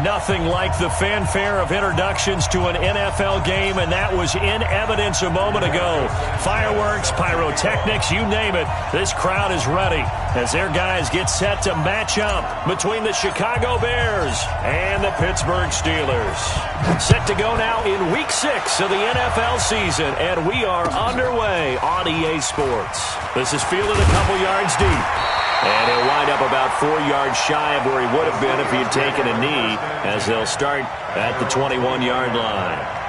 Nothing like the fanfare of introductions to an NFL game, and that was in evidence a moment ago. Fireworks, pyrotechnics, you name it. This crowd is ready as their guys get set to match up between the Chicago Bears and the Pittsburgh Steelers. Set to go now in Week 6 of the NFL season, and we are underway on EA Sports. This is fielded a couple yards deep. And he'll wind up about 4 yards shy of where he would have been if he had taken a knee, as they'll start at the 21-yard line.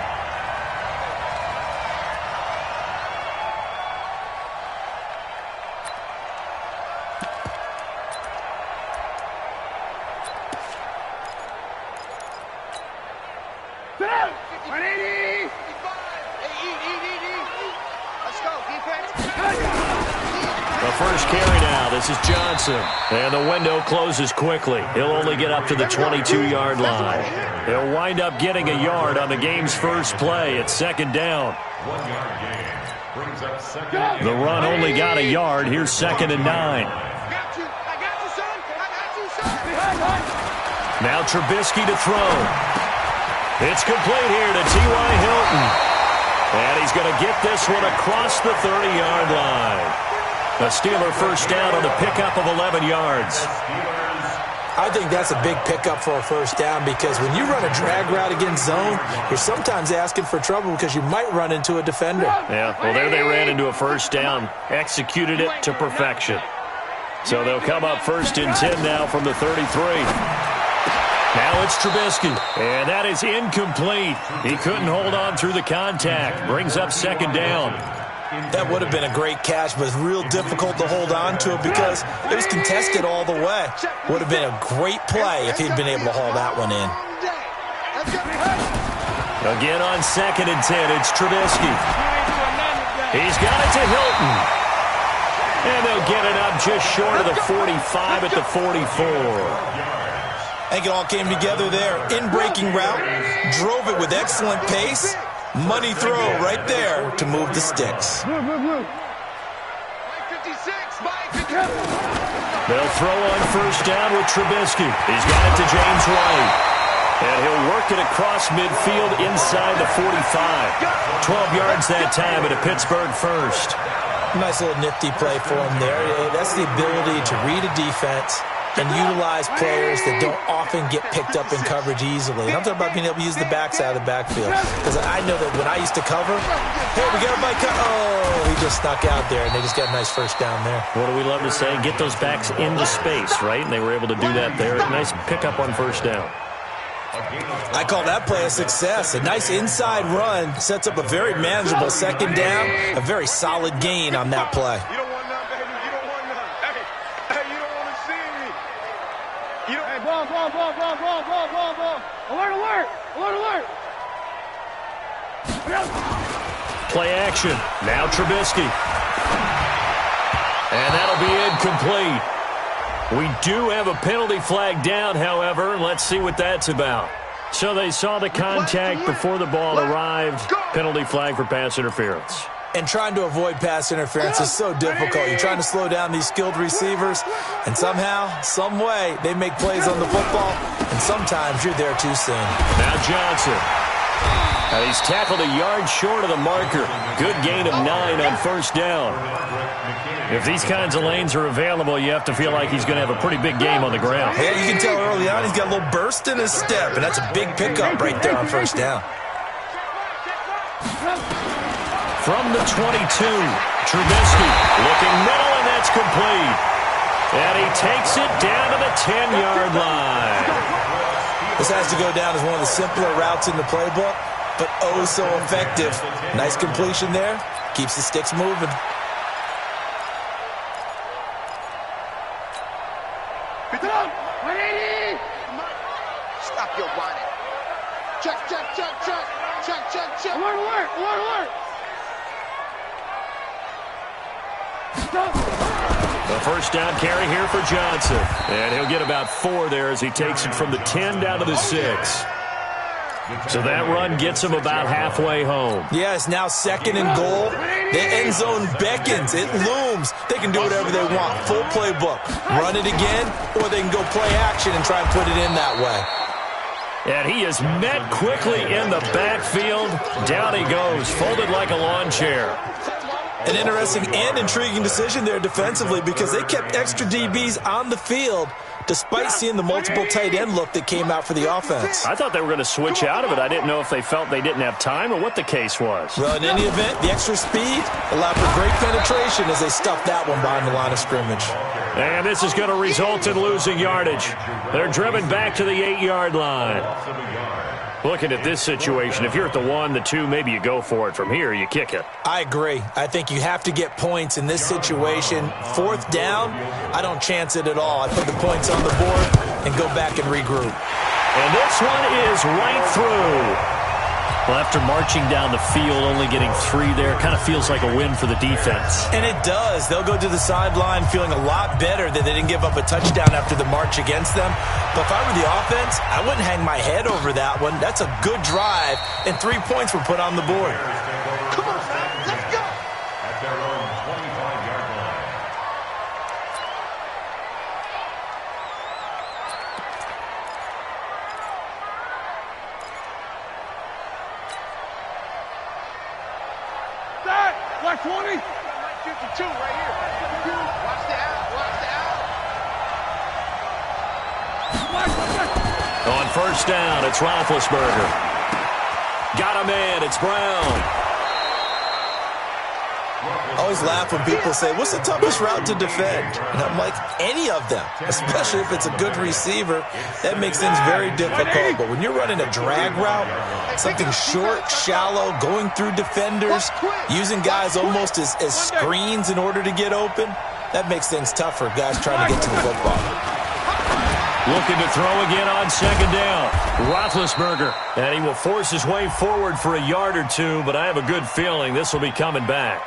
First carry now. This is Johnson. And the window closes quickly. He'll only get up to the 22-yard line. He'll wind up getting a yard on the game's first play. It's second down. The run only got a yard. Here's 2nd and 9. Now Trubisky to throw. It's complete here to T.Y. Hilton. And he's going to get this one across the 30-yard line. A Steeler first down on the pickup of 11 yards. I think that's a big pickup for a first down because when you run a drag route against zone, you're sometimes asking for trouble because you might run into a defender. Yeah, well, there they ran into a first down, executed it to perfection. So they'll come up 1st and 10 now from the 33. Now it's Trubisky, and that is incomplete. He couldn't hold on through the contact. Brings up 2nd down. That would have been a great catch, but it's real difficult to hold on to it because it was contested all the way. Would have been a great play if he'd been able to haul that one in. Again on 2nd and 10, it's Trubisky. He's got it to Hilton. And they'll get it up just short of the 45 at the 44. I think it all came together there. In-breaking route, drove it with excellent pace. Money throw right there to move the sticks. They'll throw on first down with Trubisky. He's got it to James White. And he'll work it across midfield inside the 45. 12 yards that time at a Pittsburgh first. Nice little nifty play for him there. That's the ability to read a defense and utilize players that don't often get picked up in coverage easily. And I'm talking about being able to use the backside of the backfield. Because I know that when I used to cover, hey, we got a bike cut. Oh, he just snuck out there, and they just got a nice first down there. What do we love to say? Get those backs into space, right? And they were able to do that there. Nice pickup on first down. I call that play a success. A nice inside run sets up a very manageable 2nd down. A very solid gain on that play. Alert. Play action. Now Trubisky. And that'll be incomplete. We do have a penalty flag down, however. Let's see what that's about. So they saw the contact before the ball arrived. Penalty flag for pass interference. And trying to avoid pass interference is so difficult. You're trying to slow down these skilled receivers, and somehow, some way, they make plays on the football, and sometimes you're there too soon. Now Johnson. And he's tackled a yard short of the marker. Good gain of 9 on first down. If these kinds of lanes are available, you have to feel like he's going to have a pretty big game on the ground. Yeah, you can tell early on he's got a little burst in his step, and that's a big pickup right there on first down. From the 22, Trubisky looking middle, and that's complete. And he takes it down to the 10-yard line. This has to go down as one of the simpler routes in the playbook, but oh so effective. Nice completion there. Keeps the sticks moving. Stop your whining. Check. Alert. The first down carry here for Johnson. And he'll get about 4 there as he takes it from the 10 down to the 6. So that run gets him about halfway home. Yeah, it's now 2nd and goal. The end zone beckons. It looms. They can do whatever they want. Full playbook. Run it again, or they can go play action and try and put it in that way. And he is met quickly in the backfield. Down he goes, folded like a lawn chair. An interesting and intriguing decision there defensively because they kept extra DBs on the field despite seeing the multiple tight end look that came out for the offense. I thought they were going to switch out of it. I didn't know if they felt they didn't have time or what the case was. Well, in any event, the extra speed allowed for great penetration as they stuffed that one behind the line of scrimmage. And this is going to result in losing yardage. They're driven back to the 8-yard line. Looking at this situation, if you're at the 1, the 2, maybe you go for it. From here, you kick it. I agree. I think you have to get points in this situation. 4th down, I don't chance it at all. I put the points on the board and go back and regroup. And this one is right through. Well, after marching down the field, only getting 3 there, kind of feels like a win for the defense. And it does. They'll go to the sideline feeling a lot better that they didn't give up a touchdown after the march against them. But if I were the offense, I wouldn't hang my head over that one. That's a good drive, and 3 points were put on the board. Come on, man. Let's go. At their own 25-yard line. Black 20. 52 right here. Watch the out. Watch the out. On 1st down, it's Roethlisberger. Got him in. It's Brown. I always laugh when people say, what's the toughest route to defend? And I'm like, any of them, especially if it's a good receiver. That makes things very difficult. But when you're running a drag route, something short, shallow, going through defenders, using guys almost as screens in order to get open, that makes things tough for guys trying to get to the football. Looking to throw again on 2nd down. Roethlisberger. And he will force his way forward for a yard or 2, but I have a good feeling this will be coming back.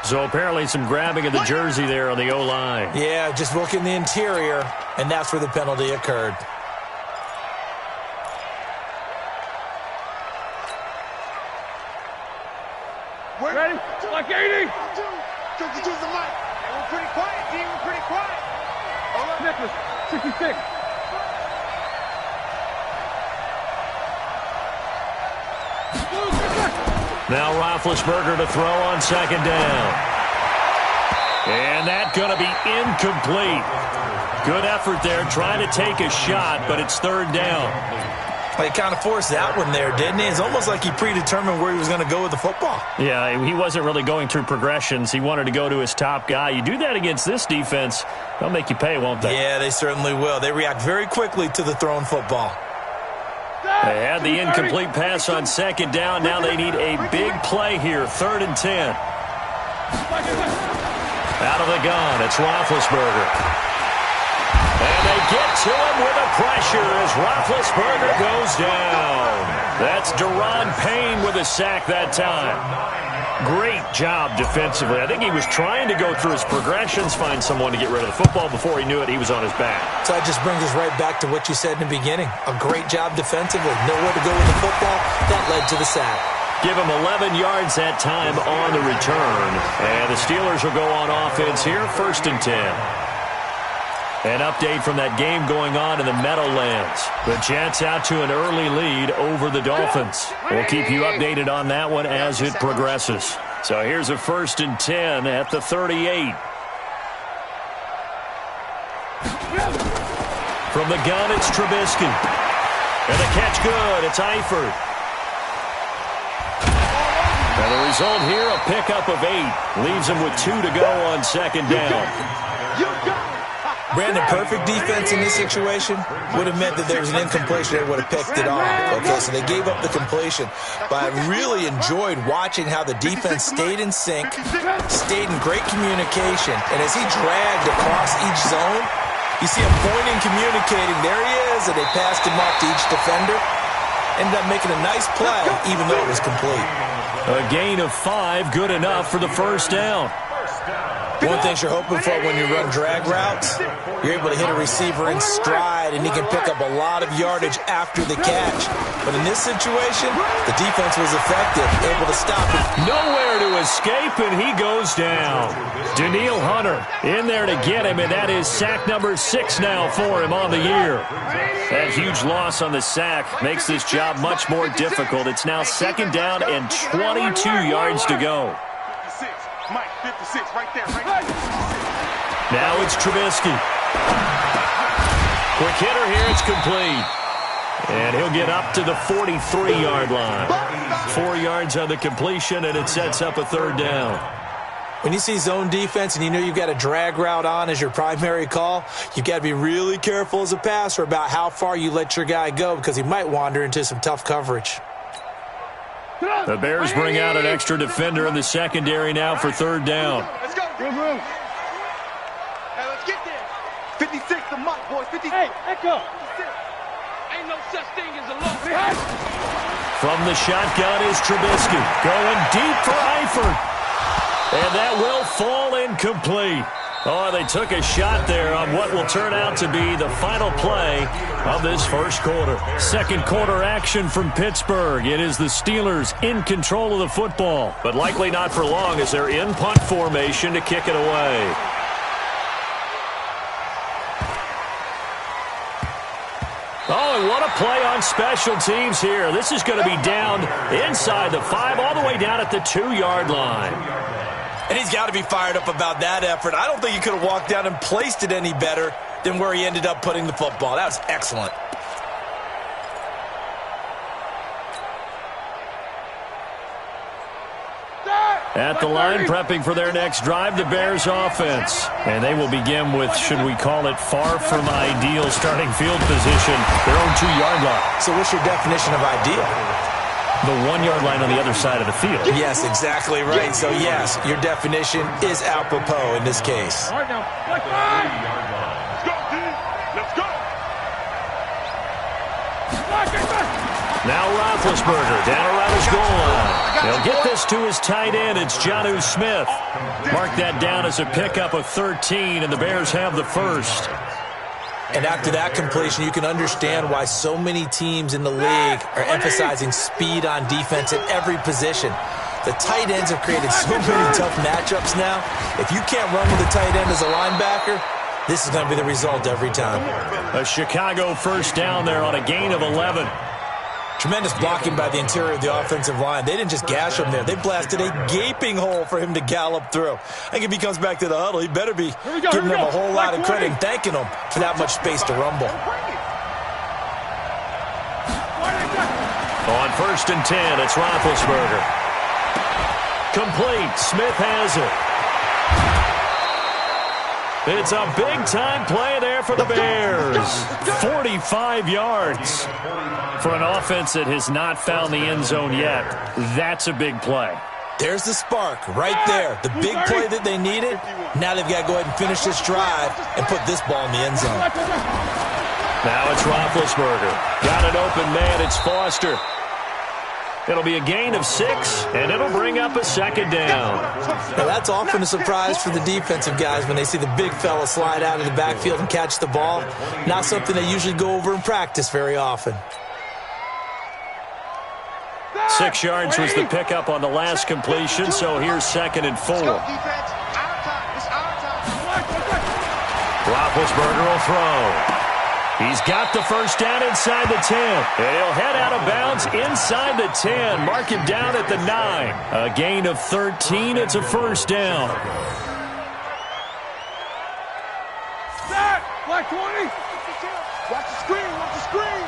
So apparently some grabbing of the jersey there on the O-line. Yeah, just look in the interior, and that's where the penalty occurred. Ready? Like 80. Choke the mic. Hey, we're pretty quiet, D. We're pretty quiet. All right. Nicholas, 66. Now Roethlisberger to throw on 2nd down. And that's going to be incomplete. Good effort there, trying to take a shot, but it's 3rd down. Well, he kind of forced that one there, didn't he? It's almost like he predetermined where he was going to go with the football. Yeah, he wasn't really going through progressions. He wanted to go to his top guy. You do that against this defense, they'll make you pay, won't they? Yeah, they certainly will. They react very quickly to the thrown football. They had the incomplete pass on 2nd down. Now they need a big play here, 3rd and 10. Out of the gun, it's Roethlisberger. And they get to him with a pressure as Roethlisberger goes down. That's Daron Payne with a sack that time. Great job defensively. I think he was trying to go through his progressions, find someone to get rid of the football. Before he knew it, he was on his back. So that just brings us right back to what you said in the beginning. A great job defensively. Nowhere to go with the football. That led to the sack. Give him 11 yards that time on the return. And the Steelers will go on offense here, 1st and 10. An update from that game going on in the Meadowlands. The Jets out to an early lead over the Dolphins. We'll keep you updated on that one as it progresses. So here's a 1st and 10 at the 38. From the gun, it's Trubisky. And the catch good. It's Eifert. And the result here, a pickup of 8. Leaves him with 2 to go on 2nd down. Brandon, perfect defense in this situation would have meant that there was an incompletion. They would have picked it off. Okay, so they gave up the completion. But I really enjoyed watching how the defense stayed in sync, stayed in great communication. And as he dragged across each zone, you see him pointing, communicating. There he is, and they passed him off to each defender. Ended up making a nice play, even though it was complete. A gain of 5, good enough for the 1st down. One thing you're hoping for when you run drag routes, you're able to hit a receiver in stride, and he can pick up a lot of yardage after the catch. But in this situation, the defense was effective, able to stop it. Nowhere to escape, and he goes down. Danielle Hunter in there to get him, and that is sack number 6 now for him on the year. That huge loss on the sack makes this job much more difficult. It's now 2nd down and 22 yards to go. 56, Mike, 56, right there, right there. Now it's Trubisky. Quick hitter here, it's complete. And he'll get up to the 43-yard line. 4 yards on the completion, and it sets up a 3rd down. When you see zone defense and you know you've got a drag route on as your primary call, you've got to be really careful as a passer about how far you let your guy go because he might wander into some tough coverage. The Bears bring out an extra defender in the secondary now for 3rd down. Let's go. Hey, let's get there. 56 the Mike, boys. 56. Hey, echo. 56. Ain't no such thing as a low. From the shotgun is Trubisky. Going deep for Eifert. And that will fall incomplete. Oh, they took a shot there on what will turn out to be the final play of this first quarter. Second quarter action from Pittsburgh. It is the Steelers in control of the football, but likely not for long as they're in punt formation to kick it away. Oh, and what a play on special teams here. This is going to be down inside the 5, all the way down at the 2-yard line. And he's got to be fired up about that effort. I don't think he could have walked down and placed it any better than where he ended up putting the football. That was excellent. At the line, prepping for their next drive, the Bears offense. And they will begin with, should we call it, far from ideal starting field position, their own 2-yard line. So what's your definition of ideal? The 1-yard line on the other side of the field. Yes, exactly right. So, yes, your definition is apropos in this case. All right, now. Let's go, dude. Let's go. Now Roethlisberger down around his goal line. He'll get this to his tight end. It's Jonnu Smith. Mark that down as a pickup of 13, and the Bears have the first. And after that completion, you can understand why so many teams in the league are emphasizing speed on defense at every position. The tight ends have created so many tough matchups now. If you can't run with the tight end as a linebacker, this is going to be the result every time. A Chicago first down there on a gain of 11. Tremendous blocking by the interior of the offensive line. They didn't just gash him there. They blasted a gaping hole for him to gallop through. I think if he comes back to the huddle, he better be giving him a whole lot of credit and thanking him for that much space to rumble. On 1st and 10, it's Roethlisberger. Complete. Smith has it. It's a big-time play there for the Bears. 45 yards. For an offense that has not found the end zone yet, that's a big play. There's the spark right there. The big play that they needed. Now they've got to go ahead and finish this drive and put this ball in the end zone. Now it's Roethlisberger. Got an open man. It's Foster. It'll be a gain of 6, and it'll bring up a 2nd down. Now that's often a surprise for the defensive guys when they see the big fella slide out of the backfield and catch the ball. Not something they usually go over in practice very often. 6 yards was the pickup on the last completion, so here's 2nd and 4. Roethlisberger will throw. He's got the first down inside the 10. And he'll head out of bounds inside the 10. Mark him down at the 9. A gain of 13. It's a first down. Set. Black 20. Watch the screen. Watch the screen.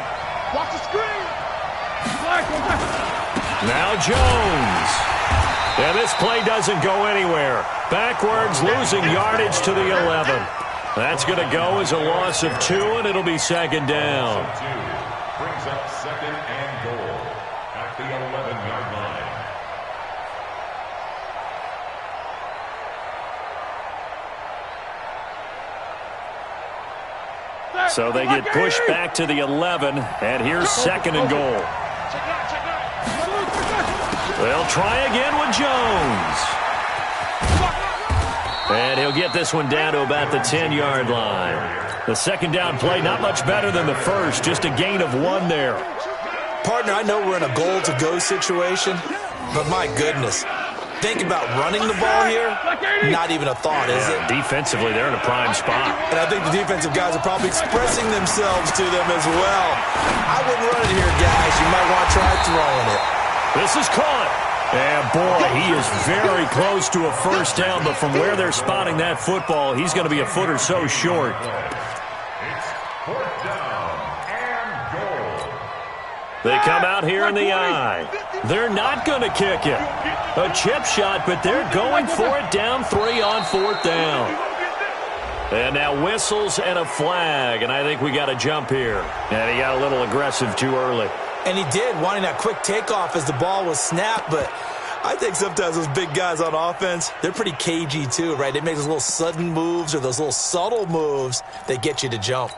Watch the screen. Black. Now Jones. And this play doesn't go anywhere. Backwards, losing yardage to the 11. That's going to go as a loss of 2, and it'll be 2nd down. Brings up 2nd and goal at the 11-yard line. So they get pushed back to the 11, and here's 2nd and goal. They'll try again with Jones. And he'll get this one down to about the 10-yard line. The second down play, not much better than the first, just a gain of 1 there. Partner, I know we're in a goal-to-go situation, but my goodness, think about running the ball here, not even a thought, is it? Defensively, they're in a prime spot. And I think the defensive guys are probably expressing themselves to them as well. I wouldn't run it here, guys. You might want to try throwing it. This is caught. And, boy, he is very close to a first down, but from where they're spotting that football, he's going to be a foot or so short. It's 4th down and goal. They come out here in the I. They're not going to kick it. A chip shot, but they're going for it down 3 on 4th down. And now whistles and a flag, and I think we got a jump here. And he got a little aggressive too early. And he did, wanting that quick takeoff as the ball was snapped, but I think sometimes those big guys on offense, they're pretty cagey too, right? They make those little sudden moves or those little subtle moves that get you to jump.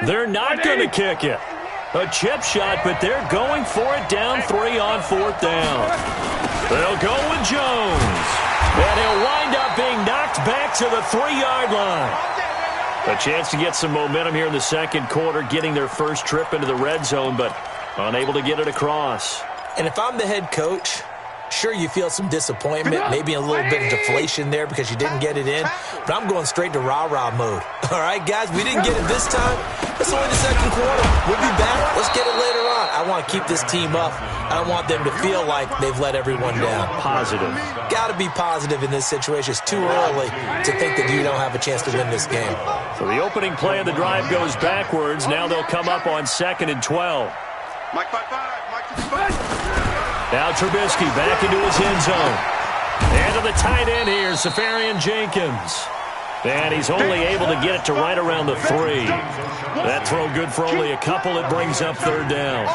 They're not going to kick it. A chip shot, but they're going for it down 3 on 4th down. They'll go with Jones. And he'll wind up being knocked back to the 3-yard line. A chance to get some momentum here in the second quarter, getting their first trip into the red zone, but unable to get it across. And if I'm the head coach, sure, you feel some disappointment, maybe a little bit of deflation there because you didn't get it in, but I'm going straight to rah-rah mode. All right, guys, we didn't get it this time. It's only the second quarter. We'll be back. Let's get it later on. I want to keep this team up. I don't want them to feel like they've let everyone down. Positive. Got to be positive in this situation. It's too early to think that you don't have a chance to win this game. So the opening play of the drive goes backwards. Now they'll come up on 2nd and 12. Mike 5-5. Mike 55. Now Trubisky back into his end zone. And to the tight end here, Safarian Jenkins. And he's only able to get it to right around the 3. That throw good for only a couple. It brings up 3rd down.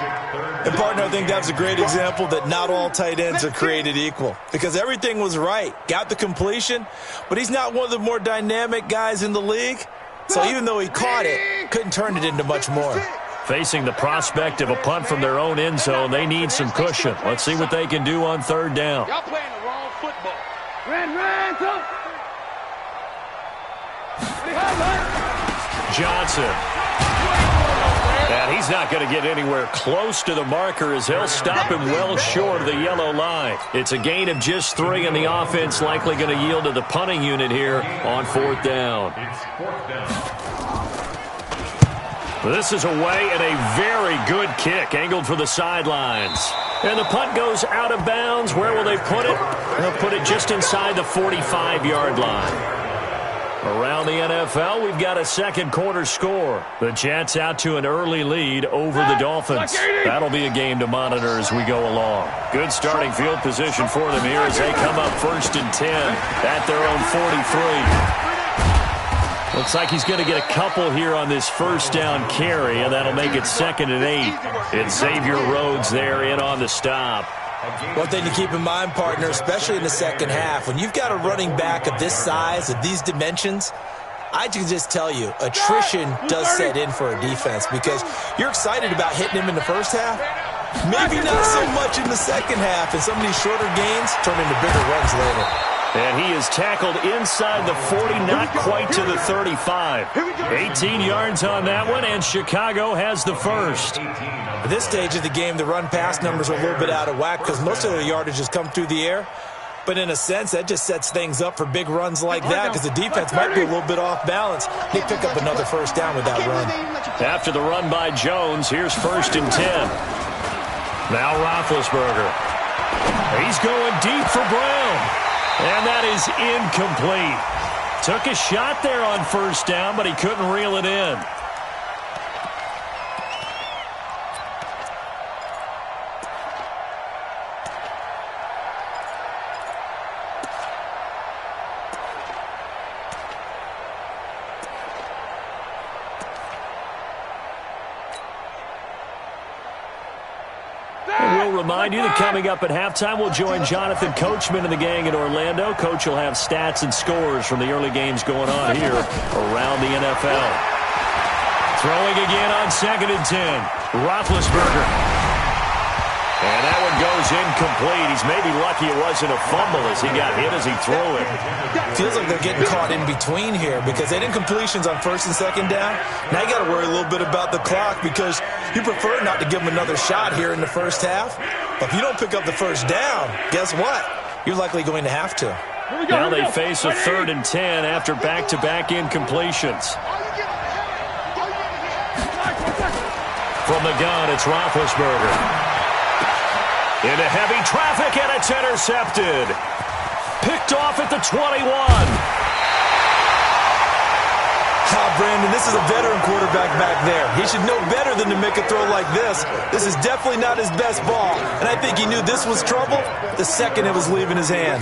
And, partner, I think that's a great example that not all tight ends are created equal. Because everything was right. Got the completion, but he's not one of the more dynamic guys in the league. So even though he caught it, couldn't turn it into much more. Facing the prospect of a punt from their own end zone, they need some cushion. Let's see what they can do on 3rd down. Y'all playing the wrong football. Run, go. Johnson. And he's not going to get anywhere close to the marker as they'll stop him well short of the yellow line. It's a gain of just 3, and the offense likely going to yield to the punting unit here on 4th down. It's 4th down. This is away and a very good kick, angled for the sidelines. And the punt goes out of bounds. Where will they put it? They'll put it just inside the 45-yard line. Around the NFL, we've got a second quarter score. The Jets out to an early lead over the Dolphins. That'll be a game to monitor as we go along. Good starting field position for them here as they come up 1st and 10 at their own 43. Looks like he's going to get a couple here on this first down carry, and that'll make it 2nd and 8. It's Xavier Rhodes there in on the stop. One thing to keep in mind, partner, especially in the second half, when you've got a running back of this size, of these dimensions, I can just tell you, attrition does set in for a defense because you're excited about hitting him in the first half. Maybe not so much in the second half, and some of these shorter gains turn into bigger runs later. And he is tackled inside the 40, not quite to the 35. 18 yards on that one, and Chicago has the first. At this stage of the game, the run-pass numbers are a little bit out of whack because most of the yardage has come through the air. But in a sense, that just sets things up for big runs like that because the defense might be a little bit off balance. They pick up another first down with that run. After the run by Jones, here's 1st and 10. Now Roethlisberger. He's going deep for Brown. And that is incomplete. Took a shot there on first down, but he couldn't reel it in. Remind you that coming up at halftime, we'll join Jonathan Coachman and the gang in Orlando. Coach will have stats and scores from the early games going on here around the NFL. Throwing again on 2nd and 10. Roethlisberger. And that one goes incomplete. He's maybe lucky it wasn't a fumble as he got hit as he threw it. Feels like they're getting caught in between here because they did incompletions on first and second down. Now you got to worry a little bit about the clock because you prefer not to give them another shot here in the first half. But if you don't pick up the first down, guess what? You're likely going to have to. Now they face a 3rd and 10 after back-to-back incompletions. From the gun, it's Roethlisberger. Into heavy traffic, and it's intercepted. Picked off at the 21. Brandon, this is a veteran quarterback back there. He should know better than to make a throw like this. This is definitely not his best ball, and I think he knew this was trouble the second it was leaving his hand.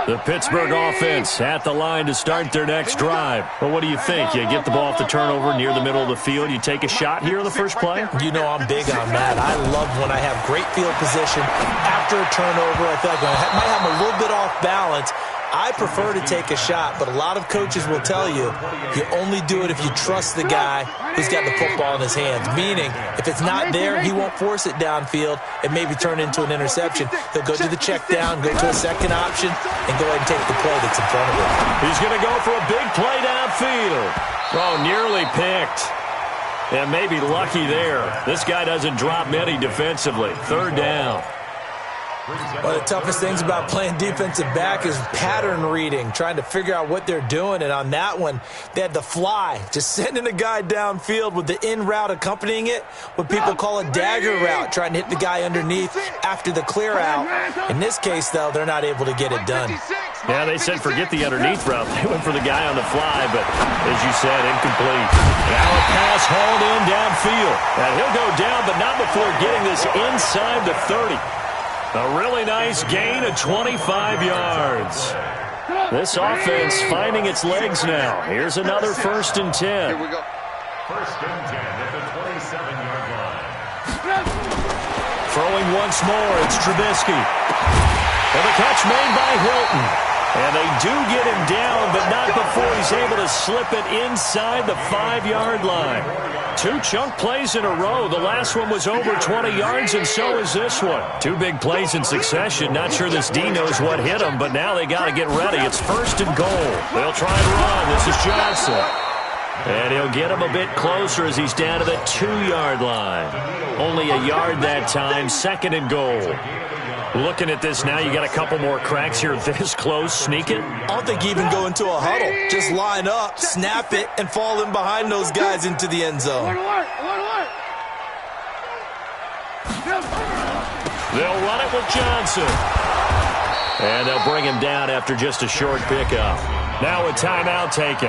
The Pittsburgh offense at the line to start their next drive. Well, what do you think? You get the ball off the turnover near the middle of the field. You take a shot here in the first play? You know I'm big on that. I love when I have great field position after a turnover. I feel like I might have a little bit off balance. I prefer to take a shot, but a lot of coaches will tell you only do it if you trust the guy who's got the football in his hands. Meaning, if it's not there, he won't force it downfield and maybe turn into an interception. He'll go to the check down, go to a second option, and go ahead and take the play that's in front of him. He's going to go for a big play downfield. Oh, nearly picked. And maybe lucky there. This guy doesn't drop many defensively. 3rd down. One of the toughest things about playing defensive back is pattern reading, trying to figure out what they're doing. And on that one, they had the fly, just sending a guy downfield with the in route accompanying it, what people call a dagger route, trying to hit the guy underneath after the clear out. In this case, though, they're not able to get it done. Yeah, they said forget the underneath route. They went for the guy on the fly, but as you said, incomplete. Now a pass hauled in downfield. Now he'll go down, but not before getting this inside the 30. A really nice gain of 25 yards. This offense finding its legs now. Here's another 1st and 10. Here we go. 1st and 10 at the 27-yard line. Throwing once more, it's Trubisky. And the catch made by Hilton. And they do get him down, but not before he's able to slip it inside the 5-yard line. 2 chunk plays in a row. The last one was over 20 yards, and so is this one. 2 big plays in succession. Not sure this D knows what hit him, but now they got to get ready. It's 1st and goal. They'll try and run. This is Johnson. And he'll get him a bit closer as he's down to the 2-yard line. Only a yard that time. 2nd and goal. Looking at this now, you got a couple more cracks here this close. Sneak it. I don't think you even go into a huddle. Just line up, snap it, and fall in behind those guys into the end zone. They'll run it with Johnson. And they'll bring him down after just a short pickup. Now a timeout taken.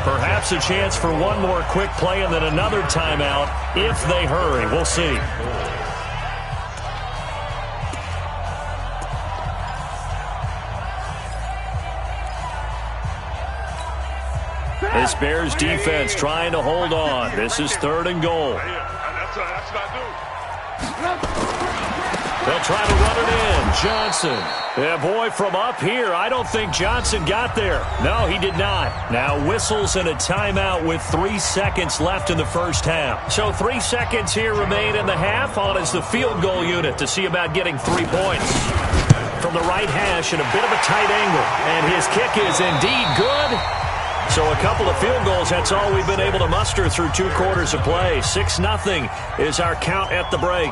Perhaps a chance for one more quick play and then another timeout if they hurry. We'll see. This Bears defense trying to hold on. This is 3rd and goal. They'll try to run it in. Johnson. Yeah, boy, from up here, I don't think Johnson got there. No, he did not. Now whistles and a timeout with 3 seconds left in the first half. So 3 seconds here remain in the half. On is the field goal unit to see about getting 3 points. From the right hash and a bit of a tight angle. And his kick is indeed good. So a couple of field goals, that's all we've been able to muster through 2 quarters of play. 6-0 is our count at the break.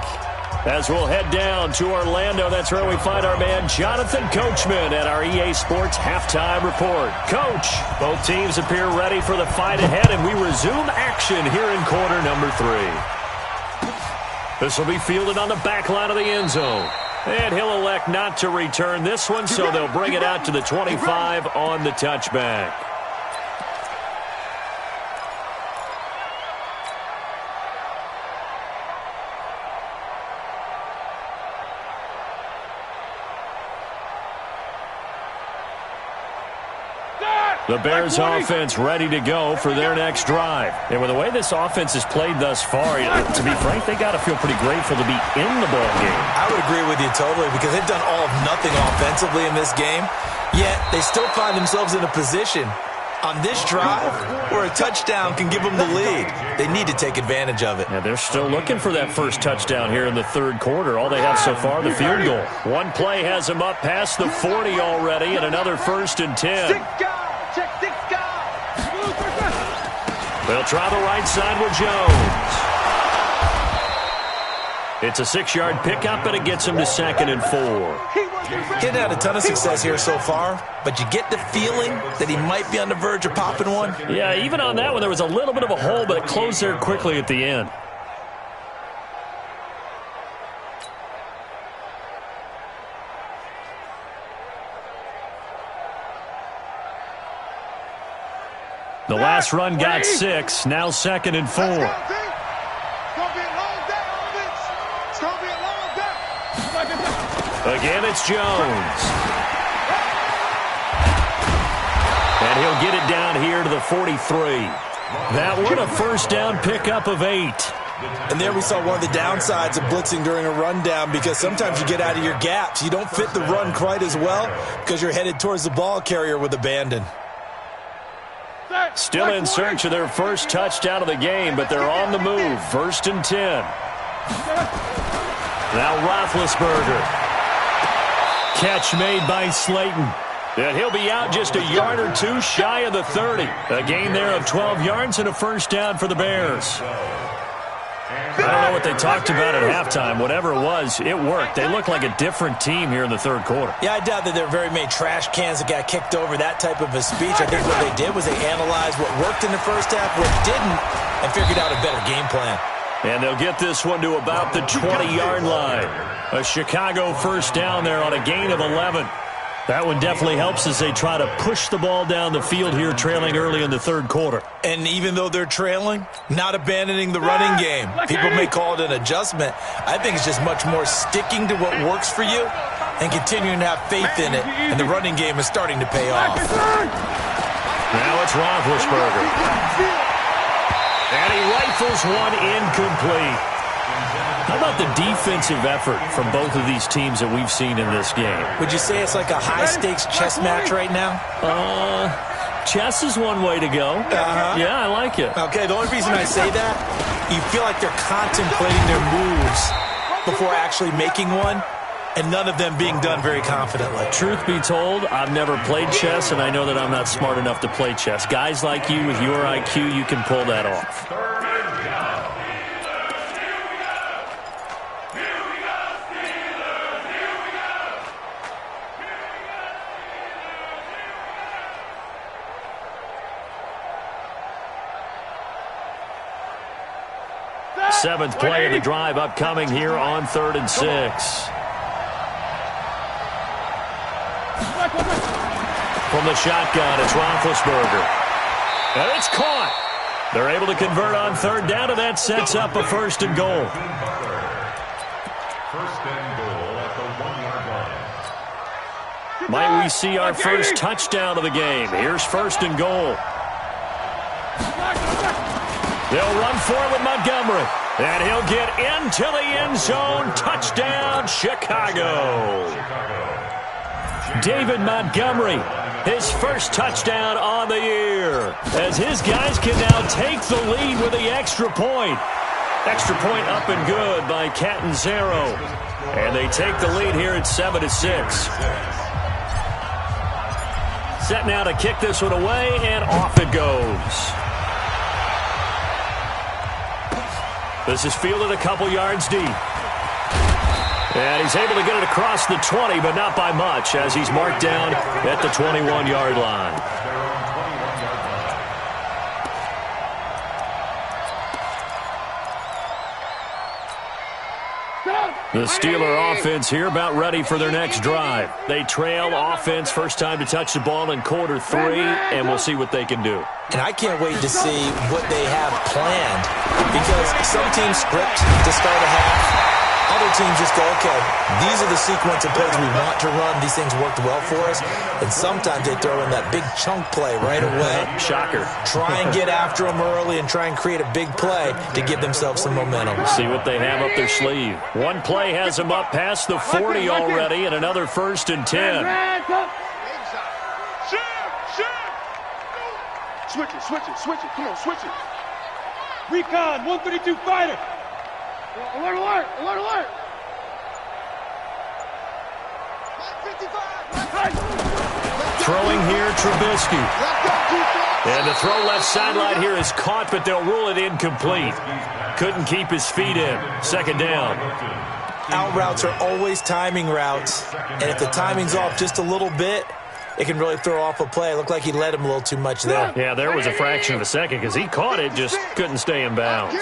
As we'll head down to Orlando, that's where we find our man Jonathan Coachman at our EA Sports Halftime Report. Coach, both teams appear ready for the fight ahead, and we resume action here in quarter number 3. This will be fielded on the back line of the end zone. And he'll elect not to return this one, so they'll bring it out to the 25 on the touchback. The Bears offense ready to go for their next drive. And with the way this offense has played thus far, to be frank, they got to feel pretty grateful to be in the ball game. I would agree with you totally because they've done all of nothing offensively in this game, yet they still find themselves in a position on this drive where a touchdown can give them the lead. They need to take advantage of it. Yeah, they're still looking for that first touchdown here in the third quarter. All they have so far, the field goal. One play has them up past the 40 already, and another 1st and 10. Check 6 guys. They'll try the right side with Jones. It's a 6-yard pickup, and it gets him to 2nd and 4. Getting had a ton of success here so far, but you get the feeling that he might be on the verge of popping one. Yeah, even on that one, there was a little bit of a hole, but it closed there quickly at the end. The last run got 6, now 2nd and 4. Again, it's Jones. And he'll get it down here to the 43. That one a first down pickup of 8. And there we saw one of the downsides of blitzing during a rundown, because sometimes you get out of your gaps. You don't fit the run quite as well because you're headed towards the ball carrier with abandon. Still in search of their first touchdown of the game, but they're on the move. 1st and 10. Now Roethlisberger. Catch made by Slayton. And he'll be out just a yard or two shy of the 30. A gain there of 12 yards and a first down for the Bears. I don't know what they talked about at halftime. Whatever it was, it worked. They look like a different team here in the third quarter. Yeah, I doubt that there are very many trash cans that got kicked over, that type of a speech. I think what they did was they analyzed what worked in the first half, what didn't, and figured out a better game plan. And they'll get this one to about the 20-yard line. A Chicago first down there on a gain of 11. That one definitely helps as they try to push the ball down the field here, trailing early in the third quarter. And even though they're trailing, not abandoning the running game. People may call it an adjustment. I think it's just much more sticking to what works for you and continuing to have faith in it. And the running game is starting to pay off. Now it's Roethlisberger. And he rifles one incomplete. How about the defensive effort from both of these teams that we've seen in this game? Would you say it's like a high-stakes chess match right now? Chess is one way to go. Yeah, I like it. Okay, the only reason I say that, you feel like they're contemplating their moves before actually making one, and none of them being done very confidently. Truth be told, I've never played chess, and I know that I'm not smart enough to play chess. Guys like you with your IQ, you can pull that off. Seventh play of the drive upcoming here on 3rd and 6. From the shotgun, it's Roethlisberger. And it's caught. They're able to convert on 3rd down, and that sets up a 1st and goal. 1st and goal at the 1-yard line. Might we see our first touchdown of the game? Here's 1st and goal. They'll run for it with Montgomery. And he'll get into the end zone. Touchdown, Chicago. David Montgomery, his first touchdown on the year, as his guys can now take the lead with the extra point. Extra point up and good by Catanzaro. And they take the lead here at 7-6. Set now to kick this one away, and off it goes. This is fielded a couple yards deep. And he's able to get it across the 20, but not by much, as he's marked down at the 21-yard line. The Steeler offense here about ready for their next drive. They trail offense, first time to touch the ball in quarter 3, and we'll see what they can do. And I can't wait to see what they have planned, because some teams script to start a half. Other teams just go, okay, these are the sequence of plays we want to run. These things worked well for us. And sometimes they throw in that big chunk play right away. Shocker. Try and get after them early and try and create a big play to give themselves some momentum. See what they have up their sleeve. One play has them up past the 40 already, and another 1st and 10. Switch it, switch it, switch it. Come on, switch it. Recon, 132 fighter. Alert, alert, alert, alert. 55. Throwing here, Trubisky. And the throw left sideline here is caught, but they'll rule it incomplete. Couldn't keep his feet in. Second down. Out routes are always timing routes, and if the timing's off just a little bit, it can really throw off a play. It looked like he led him a little too much there. Yeah, there was a fraction of a second because he caught it, just couldn't stay in bounds.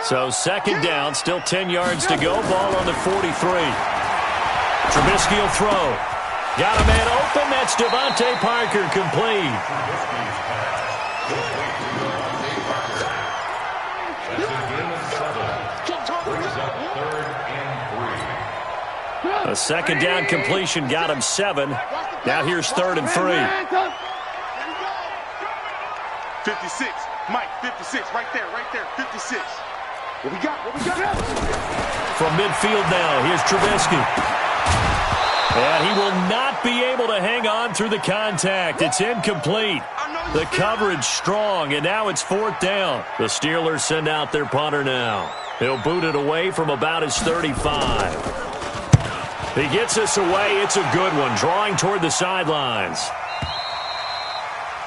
So second down, still 10 yards to go. Ball on the 43. Trubisky will throw. Got a man open. That's Devontae Parker, complete. A second down completion got him 7. Now here's 3rd and 3. 56. Mike, 56. Right there, 56. What we got? From midfield now, here's Trubisky. And he will not be able to hang on through the contact. It's incomplete. The coverage strong, and now it's 4th down. The Steelers send out their punter now. He'll boot it away from about his 35. He gets us away. It's a good one, drawing toward the sidelines.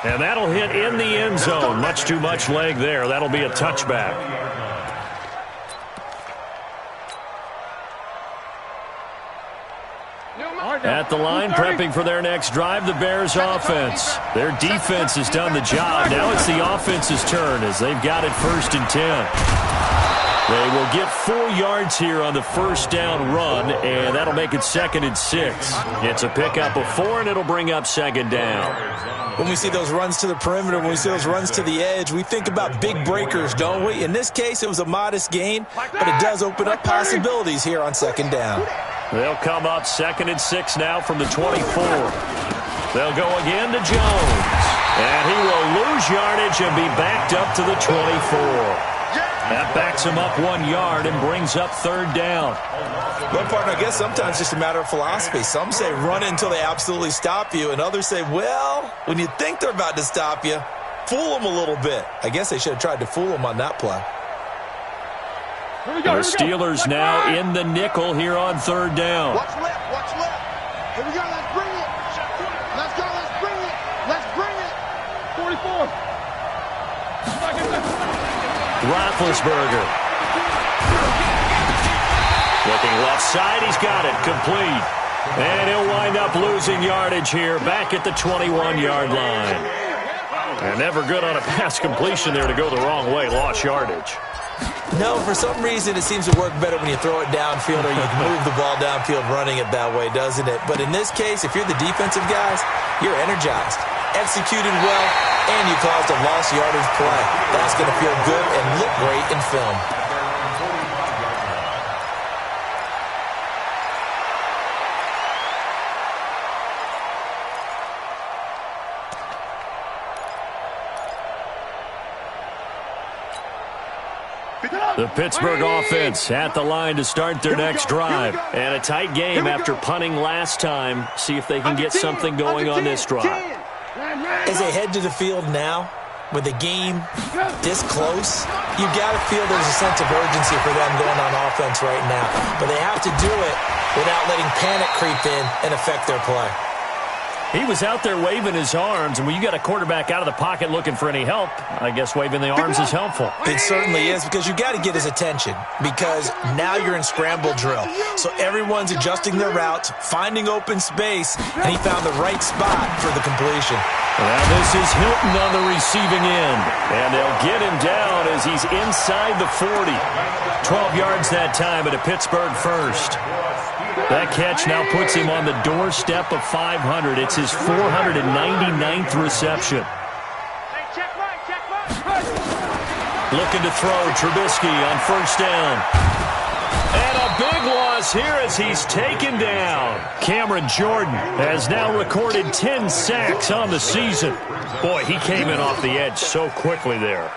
And that'll hit in the end zone. Much too much leg there. That'll be a touchback. At the line, prepping for their next drive, the Bears offense. Their defense has done the job. Now it's the offense's turn as they've got it 1st and 10. They will get 4 yards here on the first down run, and that'll make it 2nd and 6. It's a pickup of 4, and it'll bring up 2nd down. When we see those runs to the perimeter, when we see those runs to the edge, we think about big breakers, don't we? In this case, it was a modest gain, but it does open up possibilities here on 2nd down. They'll come up 2nd and 6 now from the 24. They'll go again to Jones. And he will lose yardage and be backed up to the 24. That backs him up 1 yard and brings up 3rd down. Well, partner, I guess sometimes it's just a matter of philosophy. Some say run until they absolutely stop you, and others say, well, when you think they're about to stop you, fool them a little bit. I guess they should have tried to fool them on that play. The Steelers now in the nickel here on 3rd down. Watch left, watch left. Here we go, let's bring it. Let's go, let's bring it. Let's bring it. 44. Roethlisberger. Looking left side, he's got it, complete. And he'll wind up losing yardage here, back at the 21-yard line. And never good on a pass completion there to go the wrong way, lost yardage. No, for some reason it seems to work better when you throw it downfield or you move the ball downfield running it that way, doesn't it? But in this case, if you're the defensive guys, you're energized, executed well, and you caused a lost yardage play. That's going to feel good and look great in film. The Pittsburgh offense at the line to start their next drive. And a tight game after punting last time. See if they can get something going on this drive. As they head to the field now, with the game this close, you got to feel there's a sense of urgency for them going on offense right now. But they have to do it without letting panic creep in and affect their play. He was out there waving his arms, and when you got a quarterback out of the pocket looking for any help, I guess waving the arms is helpful. It certainly is, because you got to get his attention, because now you're in scramble drill. So everyone's adjusting their routes, finding open space, and he found the right spot for the completion. Now this is Hilton on the receiving end, and they'll get him down as he's inside the 40. 12 yards that time at a Pittsburgh first. That catch now puts him on the doorstep of 500. It's his 499th reception. Looking to throw, Trubisky on first down. And a big loss here as he's taken down. Cameron Jordan has now recorded 10 sacks on the season. Boy, he came in off the edge so quickly there.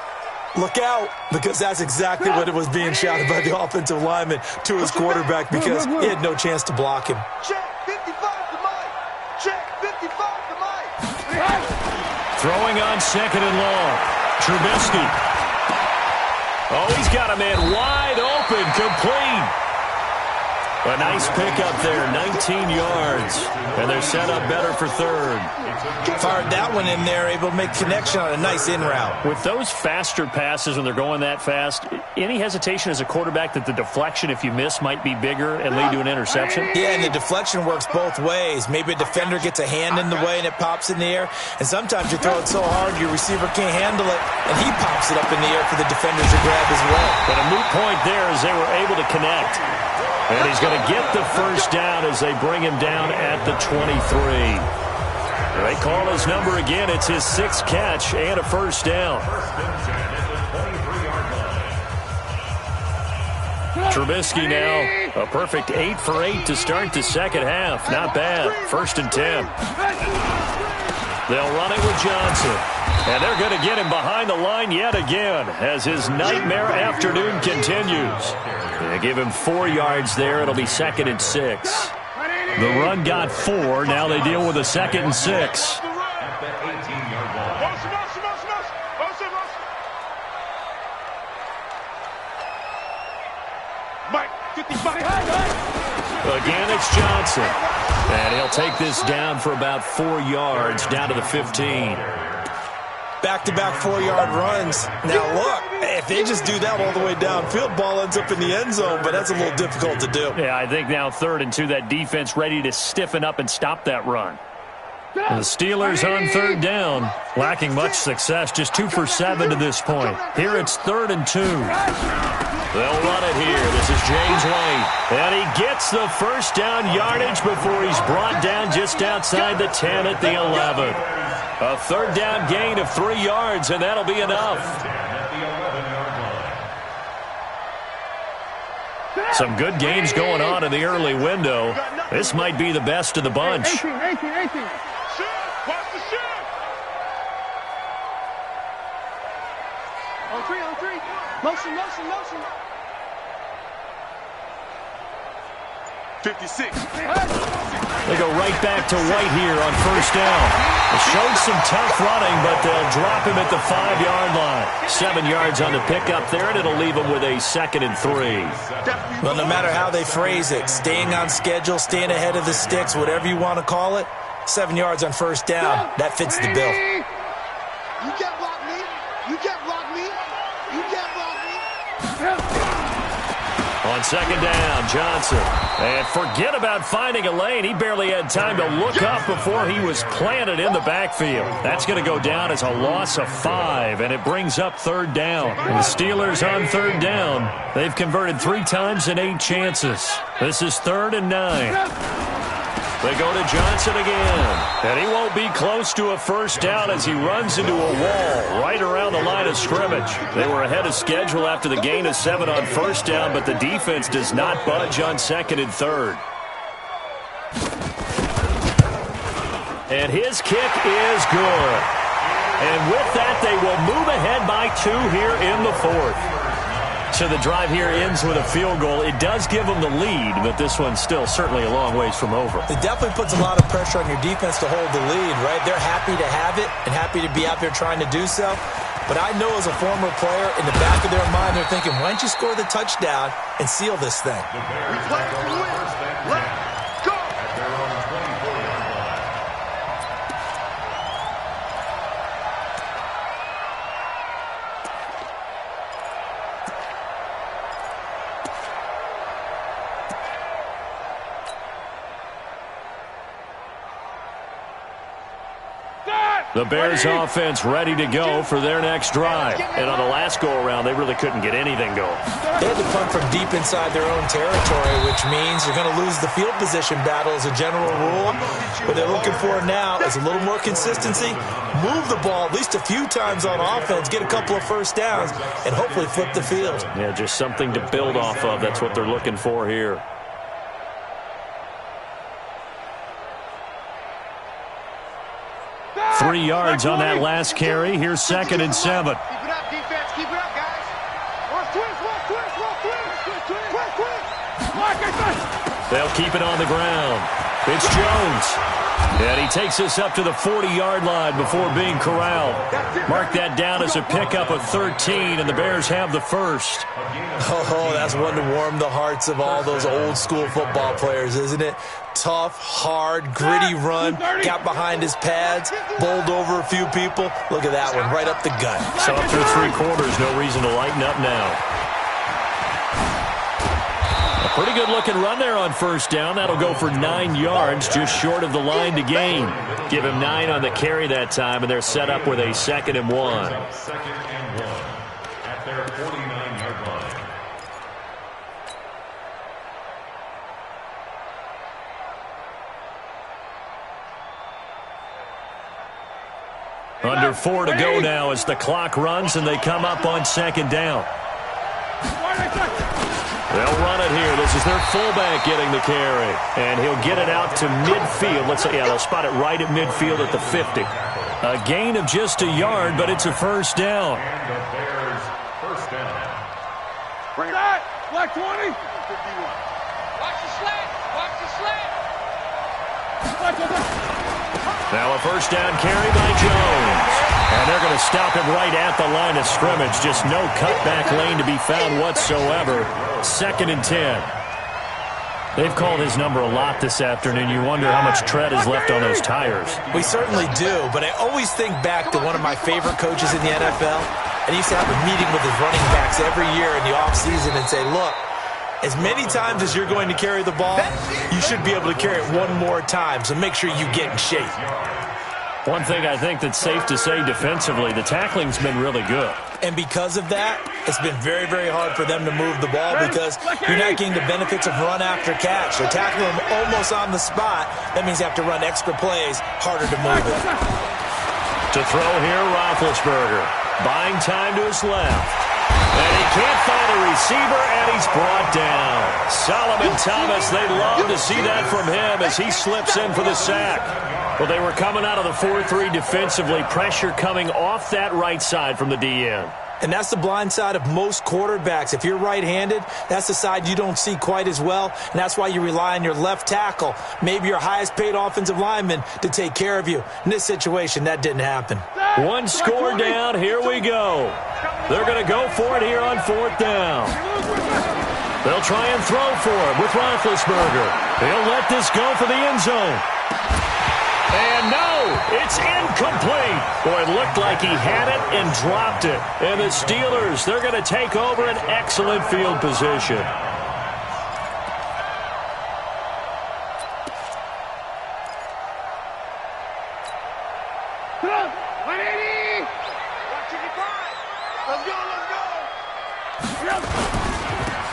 Look out, because that's exactly what it was being shouted by the offensive lineman to his quarterback, because he had no chance to block him. Check 55 to Mike. Check 55 to Mike. Throwing on second and long. Trubisky. Oh, he's got a man wide open, complete. A nice pickup there, 19 yards. And they're set up better for third. Fired that one in there, able to make connection on a nice in route. With those faster passes when they're going that fast, any hesitation as a quarterback that the deflection, if you miss, might be bigger and lead to an interception? Yeah, and the deflection works both ways. Maybe a defender gets a hand in the way and it pops in the air. And sometimes you throw it so hard your receiver can't handle it, and he pops it up in the air for the defenders to grab as well. But a moot point there as they were able to connect. And he's going to get the first down as they bring him down at the 23. They call his number again. It's his 6th catch and a first down. Trubisky now, a perfect 8 for 8 to start the second half. Not bad. 1st and 10. They'll run it with Johnson. And they're going to get him behind the line yet again as his nightmare afternoon continues. They give him 4 yards there. It'll be 2nd and 6. The run got 4. Now they deal with a 2nd and 6. Again, it's Johnson. And he'll take this down for about 4 yards, down to the 15. Back-to-back 4-yard runs. Now, look, if they just do that all the way downfield, ball ends up in the end zone, but that's a little difficult to do. Yeah, I think now 3rd and 2, that defense ready to stiffen up and stop that run. The Steelers on 3rd down, lacking much success, just 2 for 7 to this point. Here it's 3rd and 2. They'll run it here. This is James White. And he gets the first down yardage before he's brought down just outside the 10 at the 11. A 3rd down gain of 3 yards, and that'll be enough. Some good games going on in the early window. This might be the best of the bunch. 18. Watch the shoot. On three. Motion. 56. They go right back to White here on 1st down. They showed some tough running, but they'll drop him at the 5-yard line. 7 yards on the pickup there, and it'll leave him with a 2nd and 3. Well, no matter how they phrase it, staying on schedule, staying ahead of the sticks, whatever you want to call it, 7 yards on 1st down, that fits the bill. You can't block me. You can't block me. You can't block me. On 2nd down, Johnson. And forget about finding a lane. He barely had time to look up before he was planted in the backfield. That's going to go down as a loss of 5, and it brings up 3rd down. And the Steelers on 3rd down. They've converted 3 times in 8 chances. This is 3rd and 9. They go to Johnson again. And he won't be close to a first down as he runs into a wall right around the line of scrimmage. They were ahead of schedule after the gain of 7 on 1st down, but the defense does not budge on 2nd and 3rd. And his kick is good. And with that, they will move ahead by 2 here in the 4th. So the drive here ends with a field goal. It does give them the lead, but this one's still certainly a long ways from over. It definitely puts a lot of pressure on your defense to hold the lead, right? They're happy to have it and happy to be out there trying to do so. But I know as a former player, in the back of their mind, they're thinking, why don't you score the touchdown and seal this thing? We play to win. Let's go. The Bears offense ready to go for their next drive. And on the last go-around, they really couldn't get anything going. They had to punt from deep inside their own territory, which means you're going to lose the field position battle as a general rule. What they're looking for now is a little more consistency, move the ball at least a few times on offense, get a couple of first downs, and hopefully flip the field. Yeah, just something to build off of. That's what they're looking for here. Three yards on that last carry. Here's 2nd and 7. Keep it up, defense. Keep it up, guys. They'll keep it on the ground. It's Jones. And he takes us up to the 40-yard line before being corralled. Mark that down as a pickup of 13, and the Bears have the first. Oh, that's one to warm the hearts of all those old-school football players, isn't it? Tough, hard, gritty run, got behind his pads, bowled over a few people. Look at that one, right up the gut. So after 3 quarters, no reason to lighten up now. A pretty good-looking run there on first down. That'll go for 9 yards, just short of the line to gain. Give him 9 on the carry that time, and they're set up with a 2nd and 1. Second and 1 at their 49-yard line. Under 4 to go now as the clock runs, and they come up on 2nd down. They'll run it here. This is their fullback getting the carry. And he'll get it out to midfield. They'll spot it right at midfield at the 50. A gain of just a yard, but it's a first down. And the Bears first down. Bring it. Black 20. 51. Watch the slant. Watch the slant. Now a first down carry by Jones. And they're going to stop him right at the line of scrimmage. Just no cutback lane to be found whatsoever. 2nd and 10. They've called his number a lot this afternoon. You wonder how much tread is left on those tires. We certainly do, but I always think back to one of my favorite coaches in the NFL. And he used to have a meeting with his running backs every year in the offseason and say, look, as many times as you're going to carry the ball, you should be able to carry it one more time, so make sure you get in shape. One thing I think that's safe to say defensively, the tackling's been really good. And because of that, it's been very, very hard for them to move the ball because you're not getting the benefits of run after catch. They're tackling them almost on the spot. That means you have to run extra plays, harder to move it. To throw here, Roethlisberger. Buying time to his left. And he can't find a receiver, and he's brought down. Solomon Thomas, they'd love to see that from him as he slips in for the sack. Well, they were coming out of the 4-3 defensively. Pressure coming off that right side from the DN. And that's the blind side of most quarterbacks. If you're right-handed, that's the side you don't see quite as well, and that's why you rely on your left tackle, maybe your highest-paid offensive lineman, to take care of you. In this situation, that didn't happen. One score down. Here we go. They're going to go for it here on 4th down. They'll try and throw for it with Roethlisberger. He'll let this go for the end zone. And no, it's incomplete. Boy, it looked like he had it and dropped it. And the Steelers, they're going to take over an excellent field position. Come on, 180. Let's go.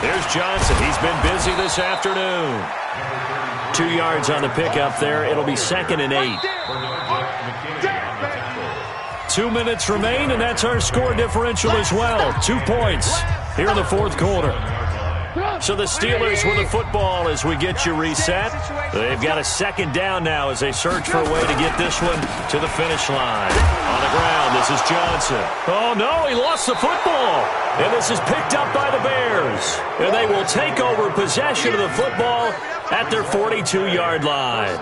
There's Johnson. He's been busy this afternoon. 2 yards on the pickup there. It'll be 2nd and 8. 2 minutes remain, and that's our score differential as well. 2 points here in the 4th quarter. So the Steelers with the football as we get you reset. They've got a 2nd down now as they search for a way to get this one to the finish line. On the ground, this is Johnson. Oh, no, he lost the football. And this is picked up by the Bears. And they will take over possession of the football at their 42-yard line.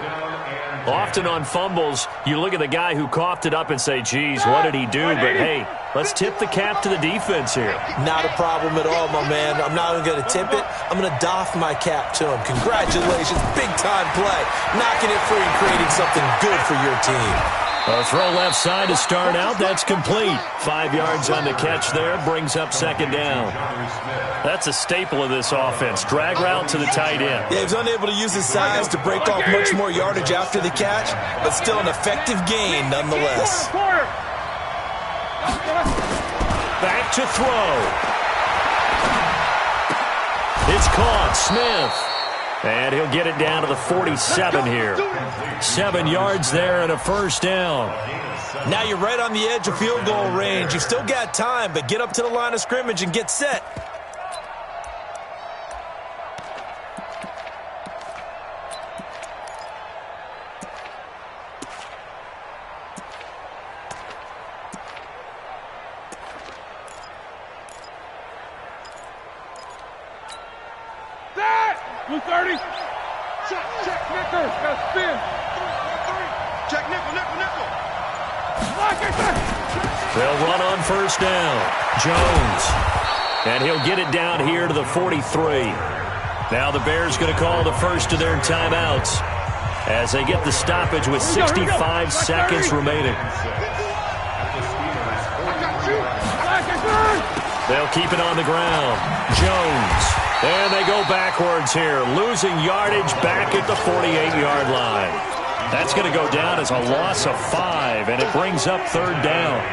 Often on fumbles, you look at the guy who coughed it up and say, geez, what did he do? But, hey, let's tip the cap to the defense here. Not a problem at all, my man. I'm not even going to tip it. I'm going to doff my cap to him. Congratulations. Big-time play. Knocking it free and creating something good for your team. A throw left side to start out. That's complete. 5 yards on the catch there. Brings up 2nd down. That's a staple of this offense. Drag route to the tight end. Yeah, he was unable to use his size to break off much more yardage after the catch, but still an effective gain nonetheless. Back to throw. It's caught. Smith. And he'll get it down to the 47 here. 7 yards there and a first down. Now you're right on the edge of field goal range. You've still got time, but get up to the line of scrimmage and get set. Check nickel. Got spin. 1-3. Check nickel. They'll run on first down. Jones. And he'll get it down here to the 43. Now the Bears going to call the first of their timeouts as they get the stoppage with 65 seconds remaining. They'll keep it on the ground. Jones. And they go backwards here, losing yardage back at the 48-yard line. That's going to go down as a loss of 5, and it brings up third down.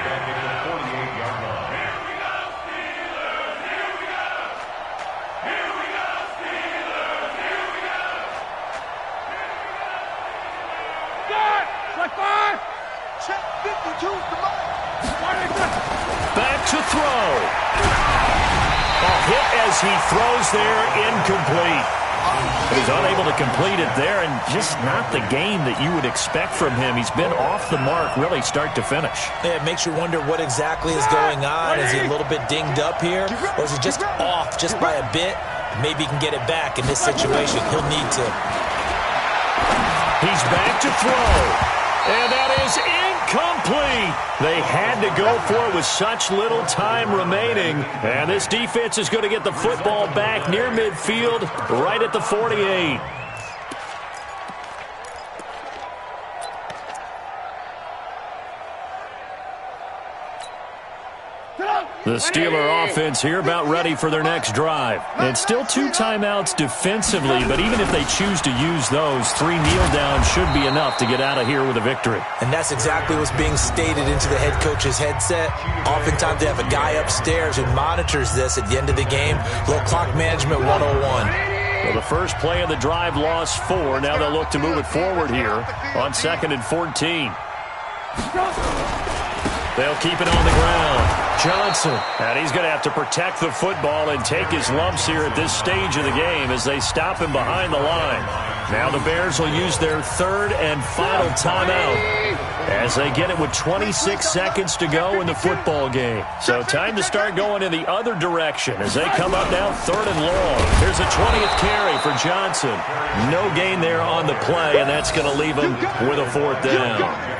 Back to throw. A hit as he throws there, incomplete. He's unable to complete it there, and just not the game that you would expect from him. He's been off the mark really start to finish. Yeah, it makes you wonder what exactly is going on. Is he a little bit dinged up here, or is he just off just by a bit? Maybe he can get it back in this situation. He'll need to. He's back to throw, and that is incomplete. They had to go for it with such little time remaining, and this defense is going to get the football back near midfield, right at the 48. The Steeler offense here about ready for their next drive. It's still 2 timeouts defensively, but even if they choose to use those, 3 kneel downs should be enough to get out of here with a victory. And that's exactly what's being stated into the head coach's headset. Oftentimes they have a guy upstairs who monitors this at the end of the game. Little clock management 101. Well, the first play of the drive lost 4. Now they'll look to move it forward here on 2nd and 14. They'll keep it on the ground. Johnson. And he's going to have to protect the football and take his lumps here at this stage of the game as they stop him behind the line. Now the Bears will use their 3rd and final timeout as they get it with 26 seconds to go in the football game. So time to start going in the other direction as they come up now 3rd and long. Here's a 20th carry for Johnson. No gain there on the play, and that's going to leave him with a 4th down.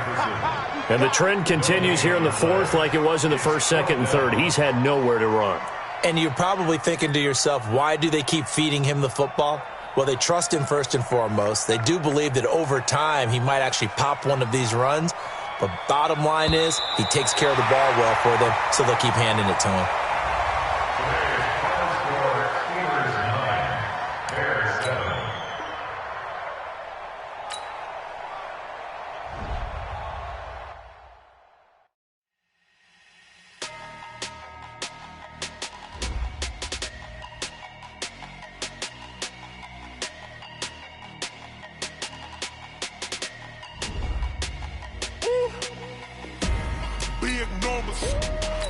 And the trend continues here in the 4th like it was in the 1st, 2nd, and 3rd. He's had nowhere to run. And you're probably thinking to yourself, why do they keep feeding him the football? Well, they trust him first and foremost. They do believe that over time he might actually pop one of these runs. But bottom line is he takes care of the ball well for them, so they'll keep handing it to him.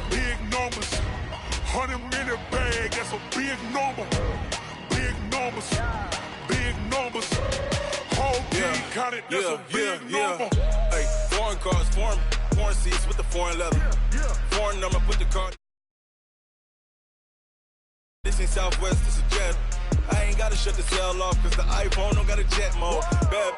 Big numbers, 100-minute bag, that's a big number. Big numbers, whole team counted, that's a big number. Hey, foreign cars, foreign seats with the foreign leather. Foreign number, put the car. This ain't Southwest, this is jet. I ain't gotta shut the cell off, cause the iPhone don't got a jet mode. Bad